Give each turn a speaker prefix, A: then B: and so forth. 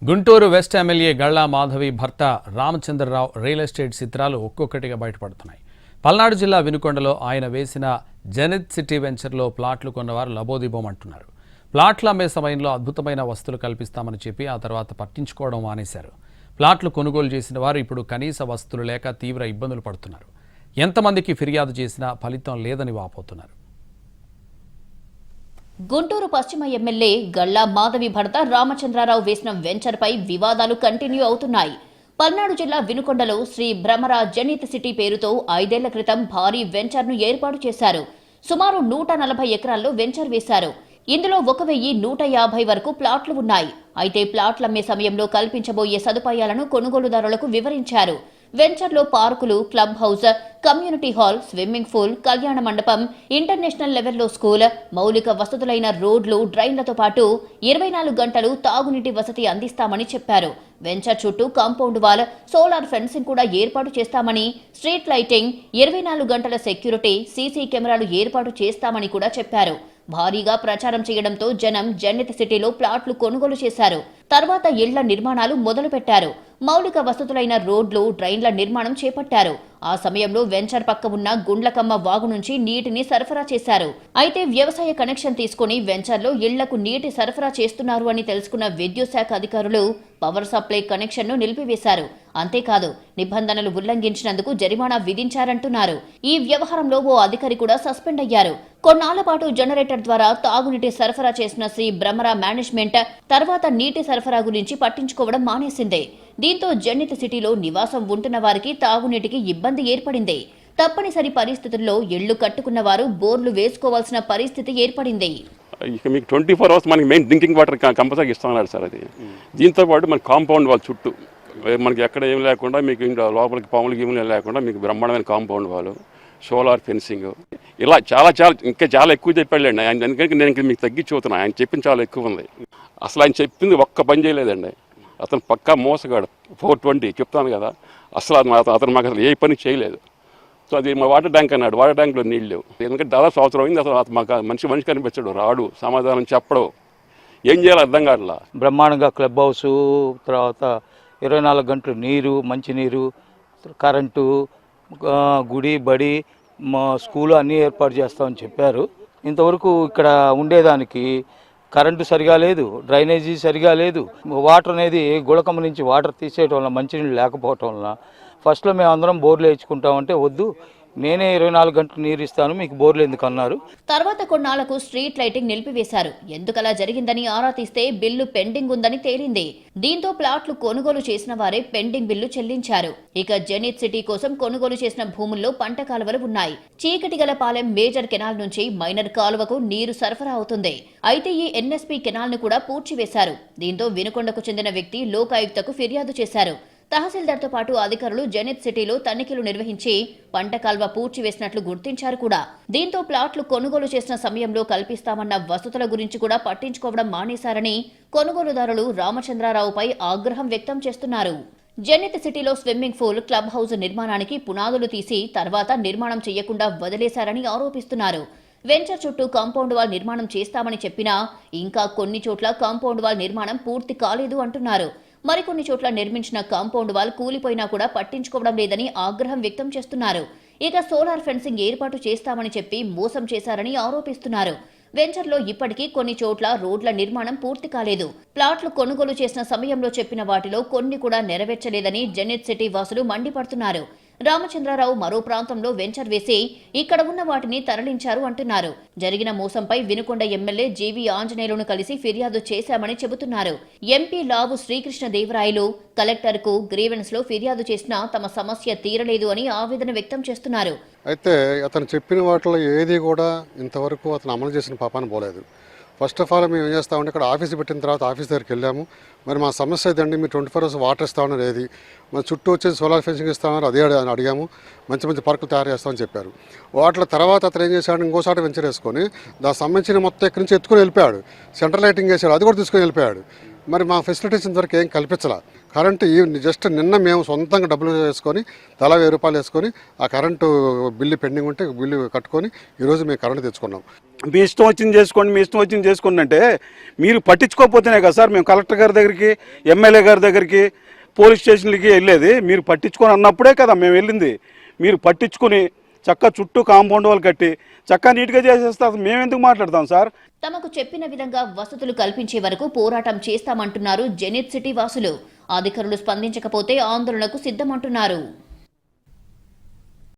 A: Guntur west MLA Galla Madhavi భర్త Ramachandra Rao real estate చిత్రాలు ఒక్కొక్కటిగా బయటపడుతున్నాయి. పల్నాడు జిల్లా వినుకొండలో ఆయన వేసిన జెనిత్ సిటీ వెంచర్లో ప్లాట్లు కొన్నవారు లబోదిబోమంటున్నారు. ప్లాట్లు అమ్మే సమయంలో అద్భుతమైన వస్తువులు కల్పిస్తామని చెప్పి ఆ తర్వాత పట్టించుకోవడం మానేశారు. ప్లాట్లు కొనుగోలు చేసిన వారు ఇప్పుడు కనీస వస్తువులు లేక తీవ్ర ఇబ్బందులు పడుతున్నారు. ఎంతమందికి ఫిర్యాదు చేసినా ఫలితం లేదని వాపోతున్నారు.
B: గుంటూరు పశ్చిమ ఎమ్మెల్యే గళ్ళా మాధవి భర్త రామచంద్రరావు వేసిన వెంచర్పై వివాదాలు కంటిన్యూ అవుతున్నాయి. పల్నాడు జిల్లా వినుకొండలో శ్రీ భ్రమర జెనిత్ సిటీ పేరుతో 5 ఏళ్ల క్రితం భారీ వెంచర్ను ఏర్పాటు చేశారు. సుమారు 140 ఎకరాల్లో వెంచర్ వేశారు. ఇందులో 1150 వరకు ప్లాట్లు ఉన్నాయి. అయితే ప్లాట్లు అమ్మే సమయంలో కల్పించబోయే సదుపాయాలను కొనుగోలుదారులకు వివరించారు. వెంచర్లో పార్కులు, club house, community hall, swimming pool, కళ్యాణ మండపం, ఇంటర్నేషనల్ లెవెల్లో స్కూల్, మౌలిక వసతులైన రోడ్లు, డ్రైన్లతో పాటు 24 గంటలు తాగునీటి వసతి అందిస్తామని చెప్పారు. వెంచర్ చుట్టూ కాంపౌండ్ వాల్, సోలార్ ఫెన్సింగ్ కూడా ఏర్పాటు చేస్తామని, స్ట్రీట్ లైటింగ్, 24 గంటల సెక్యూరిటీ, సీసీ కెమెరాలు ఏర్పాటు చేస్తామని కూడా చెప్పారు. భారీగా ప్రచారం చేయడంతో జనం జెనిత్ సిటీలో ప్లాట్లు కొనుగోలు చేశారు. తర్వాత ఇళ్ల నిర్మాణాలు మొదలుపెట్టారు. మౌలిక వసతులైన రోడ్లు, డ్రైన్ల నిర్మాణం చేపట్టారు. ఆ సమయంలో వెంచర్ పక్క ఉన్న గుండ్లకమ్మ వాగు నుంచి నీటిని సరఫరా చేశారు. అయితే వ్యవసాయ కనెక్షన్ తీసుకుని వెంచర్లో ఇళ్లకు నీటి సరఫరా చేస్తున్నారు అని తెలుసుకున్న విద్యుత్ శాఖ అధికారులు పవర్ సప్లై కనెక్షన్ను నిలిపివేశారు. అంతేకాదు, నిబంధనలు ఉల్లంఘించినందుకు జరిమానా విధించారంటున్నారు. ఈ వ్యవహారంలో ఓ అధికారి కూడా సస్పెండ్ అయ్యారు. కొన్నాళ్ల పాటు జనరేటర్ ద్వారా తాగునీటి సరఫరా చేసిన శ్రీ భ్రమర మేనేజ్మెంట్ తర్వాత నీటి సరఫరా గురించి పట్టించుకోవడం మానేసింది. దీంతో జెనిత్ సిటీలో నివాసం ఉంటున్న వారికి తాగునీటికి ఇబ్బంది ఏర్పడింది. తప్పనిసరి పరిస్థితుల్లో ఇళ్లు కట్టుకున్న వారు బోర్లు వేసుకోవాల్సిన పరిస్థితి ఏర్పడింది.
C: ఇక మీకు 24 అవర్స్ మనకి మెయిన్ డ్రింకింగ్ వాటర్ కంపల్సరీ ఇస్తున్నారు సార్. అది దీంతో పాటు మన కాంపౌండ్ వాళ్ళ చుట్టూ మనకి ఎక్కడ ఏం లేకుండా మీకు ఇంకా లోపలికి పాములకి ఏమి లేకుండా మీకు బ్రహ్మాండమైన కాంపౌండ్ వాళ్ళు, సోలార్ ఫెన్సింగ్, ఇలా ఇంకా చాలా ఎక్కువ చెప్పాడండి ఆయన. అందుకని నేను మీకు తగ్గించి చూస్తున్నాను. ఆయన చెప్పింది చాలా ఎక్కువ ఉంది. అసలు ఆయన చెప్పింది ఒక్క పని చేయలేదండి. అతను పక్కా మోసగాడు. 420 చెప్తాను కదా. అసలు అతను మాకు అసలు ఏ పని చేయలేదు. సో అది మా వాటర్ ట్యాంక్ అన్నాడు. వాటర్ ట్యాంక్లో నీళ్ళు లేవు. ఎందుకంటే దాదాపు సంవత్సరం అయింది. అసలు మాకు మనిషి కనిపించాడు, రాడు, సమాధానం చెప్పడం, ఏం చేయాలో అర్థం కావట్లా.
D: బ్రహ్మాండంగా క్లబ్ హౌసు, తర్వాత 24 గంటలు నీరు, మంచినీరు, కరెంటు, గుడి, బడి, స్కూలు అన్నీ ఏర్పాటు చేస్తామని చెప్పారు. ఇంతవరకు ఇక్కడ ఉండేదానికి కరెంటు సరిగా లేదు, డ్రైనేజీ సరిగా లేదు. వాటర్ అనేది గుళకమ్మ నుంచి వాటర్ తీసేయటం వల్ల, మంచినీళ్ళు లేకపోవటం వల్ల ఫస్ట్లో మేము అందరం బోర్లు వేయించుకుంటామంటే వద్దు, నేనే 24 గంటలు నీరు ఇస్తాను, మీకు బోర్లు ఎందుకు అన్నారు.
B: తర్వాత కొన్నాళ్లకు స్ట్రీట్ లైటింగ్ నిలిపివేశారు. ఎందుకలా జరిగిందని ఆరా తీస్తే బిల్లు పెండింగ్ ఉందని తేలింది. దీంతో ప్లాట్లు కొనుగోలు చేసిన వారే పెండింగ్ బిల్లు చెల్లించారు. ఇక జెనిత్ సిటీ కోసం కొనుగోలు చేసిన భూముల్లో పంట కాలువలు ఉన్నాయి. చీకటిగలపాలెం మేజర్ కెనాల్ నుంచి మైనర్ కాలువకు నీరు సరఫరా అవుతుంది. అయితే ఈ ఎన్ఎస్పీ కెనాల్ ను కూడా పూడ్చివేశారు. దీంతో వినుకొండకు చెందిన వ్యక్తి లోకాయుక్తకు ఫిర్యాదు చేశారు. తహసీల్దార్తో పాటు అధికారులు జెనిత్ సిటీలో తనిఖీలు నిర్వహించి పంట కాల్వ పూడ్చివేసినట్లు గుర్తించారు కూడా. దీంతో ప్లాట్లు కొనుగోలు చేసిన సమయంలో కల్పిస్తామన్న వసతుల గురించి కూడా పట్టించుకోవడం మానేశారని కొనుగోలుదారులు రామచంద్రరావుపై ఆగ్రహం వ్యక్తం చేస్తున్నారు. జెనిత్ సిటీలో స్విమ్మింగ్ పూల్, క్లబ్ హౌస్ నిర్మాణానికి పునాదులు తీసి తర్వాత నిర్మాణం చేయకుండా వదిలేశారని ఆరోపిస్తున్నారు. వెంచర్ చుట్టూ కాంపౌండ్ వాల్ నిర్మాణం చేస్తామని చెప్పినా ఇంకా కొన్ని చోట్ల కాంపౌండ్ వాల్ నిర్మాణం పూర్తి కాలేదు అంటున్నారు. మరికొన్ని చోట్ల నిర్మించిన కాంపౌండ్ వాల్ కూలిపోయినా కూడా పట్టించుకోవడం లేదని ఆగ్రహం వ్యక్తం చేస్తున్నారు. ఇక సోలార్ ఫెన్సింగ్ ఏర్పాటు చేస్తామని చెప్పి మోసం చేశారని ఆరోపిస్తున్నారు. వెంచర్లో ఇప్పటికీ కొన్ని చోట్ల రోడ్ల నిర్మాణం పూర్తి కాలేదు. ప్లాట్లు కొనుగోలు చేసిన సమయంలో చెప్పిన వాటిలో కొన్ని కూడా నెరవేర్చలేదని జెనిత్ సిటీ వాసులు మండిపడుతున్నారు. రామచంద్రరావు మరో ప్రాంతంలో వెంచర్ వేసి ఇక్కడ ఉన్న వాటిని తరలించారు అంటున్నారు. జరిగిన మోసంపై వినుకొండ ఎమ్మెల్యే జీవి ఆంజనేయులను కలిసి ఫిర్యాదు చేశామని చెబుతున్నారు. ఎంపీ లావు శ్రీకృష్ణదేవరాయలు కలెక్టర్కు గ్రీవెన్స్ లో ఫిర్యాదు చేసినా తమ సమస్య తీరలేదు అని ఆవేదన వ్యక్తం చేస్తున్నారు.
E: అయితే అతను చెప్పిన వాటిలో ఏది కూడా ఇంతవరకు అతను అమలు చేసిన పాపాన పోలేదు. ఫస్ట్ ఆఫ్ ఆల్ మేము ఏం చేస్తామంటే ఇక్కడ ఆఫీస్ పెట్టిన తర్వాత ఆఫీస్ దగ్గరికి వెళ్ళాము. మరి మా సమస్య ఇదండి, మీరు 24 అవర్స్ వాటర్ ఇస్తామన్నారు, ఏది మన చుట్టూ వచ్చేసి సోలార్ ఫెన్సింగ్ ఇస్తామన్నారు, అదే అడిగాము. మంచి మంచి పార్కులు తయారు చేస్తామని చెప్పారు. వాటి తర్వాత అతను ఏం చేశాడు, ఇంకోసారి వెంచర్ వేసుకొని దానికి సంబంధించిన మొత్తం ఇక్కడి నుంచి ఎత్తుకొని వెళ్ళిపోయాడు. సెంట్రల్ లైటింగ్ వేసాడు, అది కూడా తీసుకొని వెళ్ళిపోయాడు. మరి మా ఫెసిలిటీస్ ఇంతవరకు ఏం కల్పించాల. కరెంటు జస్ట్ నిన్న మేము సొంతంగా డబ్బులు వేసుకొని తలా 1000 రూపాయలు వేసుకొని ఆ కరెంటు బిల్లు పెండింగ్ ఉంటే బిల్లు కట్టుకొని ఈరోజు మేము కరెంటు తెచ్చుకున్నాం.
F: మీ ఇష్టం వచ్చింది చేసుకోండి, మీ ఇష్టం వచ్చింది చేసుకోండి అంటే మీరు పట్టించుకోకపోతేనే కదా సార్ మేము కలెక్టర్ గారి దగ్గరికి, ఎమ్మెల్యే గారి దగ్గరికి, పోలీస్ స్టేషన్లకి వెళ్ళేది. మీరు పట్టించుకొని అన్నప్పుడే కదా మేము వెళ్ళింది. మీరు పట్టించుకుని చక్క చుట్టూ కాంపౌండ్ వాళ్ళు కట్టి చక్కగా నీట్గా చేసేస్తే మేము ఎందుకు మాట్లాడతాం సార్?
B: తమకు చెప్పిన విధంగా వసతులు కల్పించే వరకు పోరాటం చేస్తామంటున్నారు జెనిత్ సిటీ వాసులు. అధికారులు స్పందించకపోతే ఆందోళనకు సిద్ధమంటున్నారు.